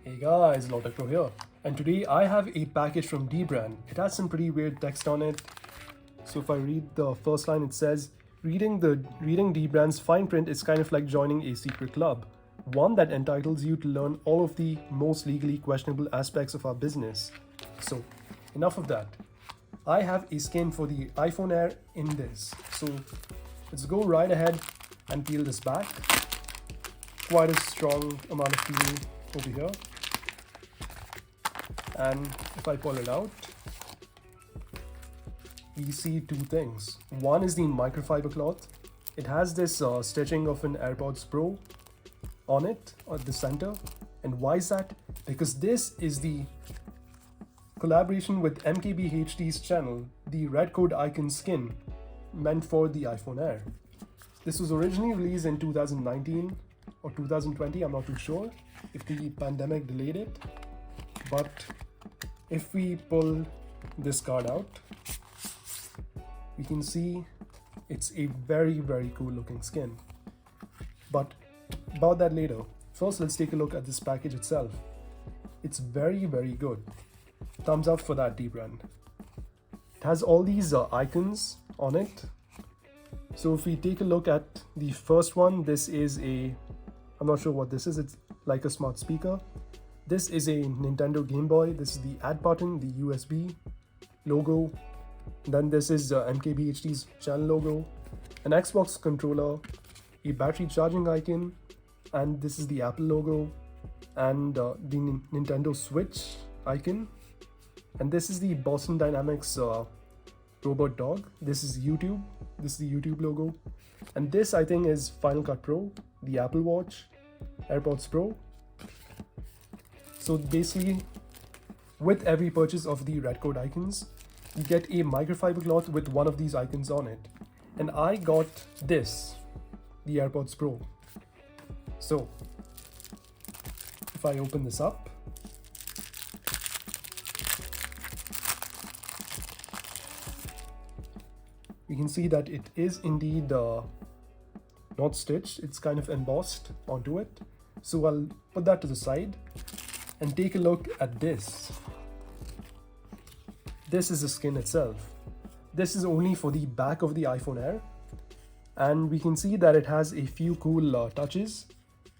Hey guys, Lotecro here, and today I have a package from Dbrand. It has some pretty weird text on it. So if I read the first line, it says, reading Dbrand's fine print is kind of like joining a secret club, one that entitles you to learn all of the most legally questionable aspects of our business. So enough of that. I have a skin for the iPhone Air in this. So let's go right ahead and peel this back. Quite a strong amount of peel over here. And if I pull it out, we see two things. One is the microfiber cloth. It has this stitching of an AirPods Pro on it at the center. And why is that? Because this is the collaboration with MKBHD's channel, the red code icon skin meant for the iPhone Air. This was originally released in 2019 or 2020, I'm not too sure if the pandemic delayed it. But if we pull this card out, we can see it's a very cool looking skin. But about that later. First, let's take a look at this package itself. It's very good. Thumbs up for that, Dbrand. It has all these icons on it. So if we take a look at the first one, this is I'm not sure what this is. It's like a smart speaker. This is a Nintendo Game Boy. This is the add button, the USB logo. Then this is MKBHD's channel logo, an Xbox controller, a battery charging icon, and this is the Apple logo, and the Nintendo Switch icon. And this is the Boston Dynamics robot dog. This is YouTube. This is the YouTube logo. And this, I think, is Final Cut Pro, the Apple Watch, AirPods Pro. So basically, with every purchase of the red code icons, you get a microfiber cloth with one of these icons on it. And I got this, the AirPods Pro. So if I open this up, you can see that it is indeed not stitched, it's kind of embossed onto it. So I'll put that to the side and take a look at this. This is the skin itself. This is only for the back of the iPhone Air, and we can see that it has a few cool touches.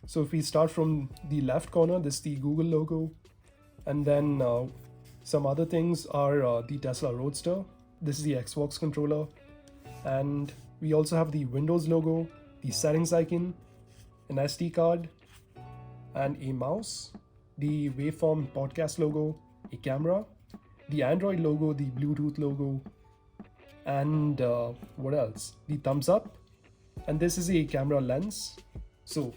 So if we start from the left corner, this is the Google logo, and then some other things are the Tesla Roadster. This is the Xbox controller, and we also have the Windows logo, the settings icon, an SD card, and a mouse, the Waveform podcast logo, a camera, the Android logo, the Bluetooth logo, and what else? The thumbs up, and this is a camera lens. So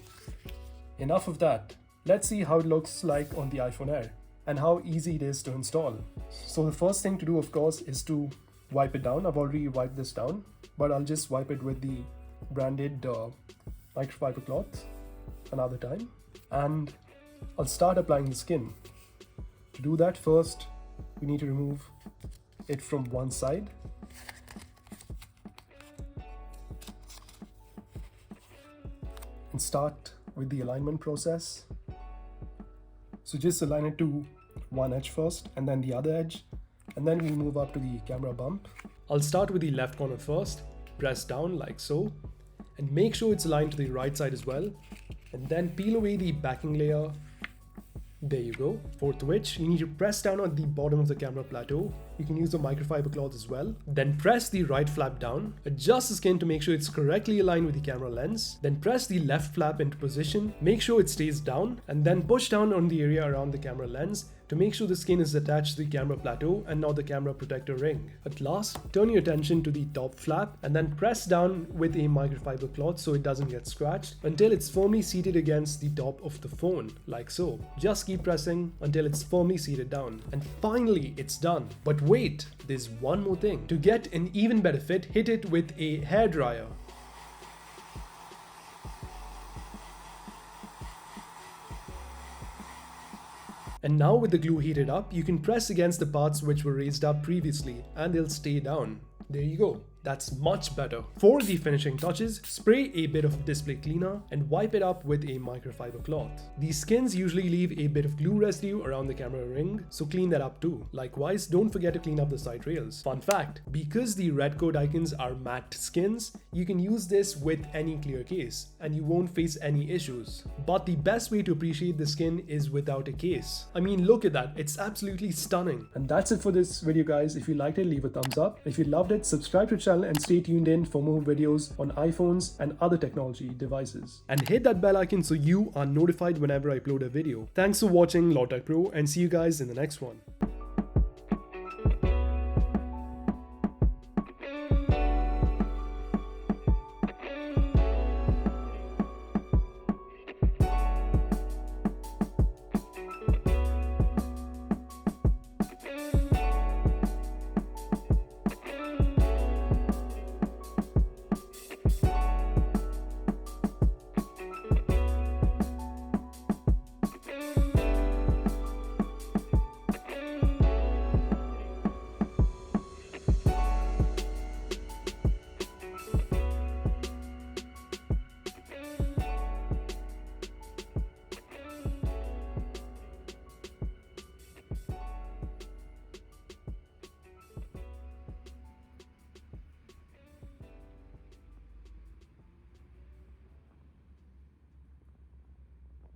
enough of that. Let's see how it looks like on the iPhone Air and how easy it is to install. So the first thing to do, of course, is to wipe it down. I've already wiped this down, but I'll just wipe it with the branded microfiber cloth another time, and I'll start applying the skin. To do that, first we need to remove it from one side. And start with the alignment process. So just align it to one edge first and then the other edge, and then we move up to the camera bump. I'll start with the left corner first, press down like so, and make sure it's aligned to the right side as well, and then peel away the backing layer. There you go. For which, you need to press down on the bottom of the camera plateau. You can use the microfiber cloth as well. Then press the right flap down. Adjust the skin to make sure it's correctly aligned with the camera lens. Then press the left flap into position. Make sure it stays down. And then push down on the area around the camera lens to make sure the skin is attached to the camera plateau and not the camera protector ring. At last, turn your attention to the top flap and then press down with a microfiber cloth so it doesn't get scratched until it's firmly seated against the top of the phone, like so. Just keep pressing until it's firmly seated down. And finally, it's done. But wait, there's one more thing. To get an even better fit, hit it with a hairdryer. And now with the glue heated up, you can press against the parts which were raised up previously and they'll stay down. There you go. That's much better. For the finishing touches, spray a bit of display cleaner and wipe it up with a microfiber cloth. These skins usually leave a bit of glue residue around the camera ring, so clean that up too. Likewise, don't forget to clean up the side rails. Fun fact, because the red coat icons are matte skins, you can use this with any clear case and you won't face any issues. But the best way to appreciate the skin is without a case. I mean, look at that, it's absolutely stunning. And that's it for this video, guys. If you liked it, leave a thumbs up. If you loved it, subscribe to the channel and stay tuned in for more videos on iPhones and other technology devices. And hit that bell icon so you are notified whenever I upload a video. Thanks for watching Lawtech Pro, and see you guys in the next one.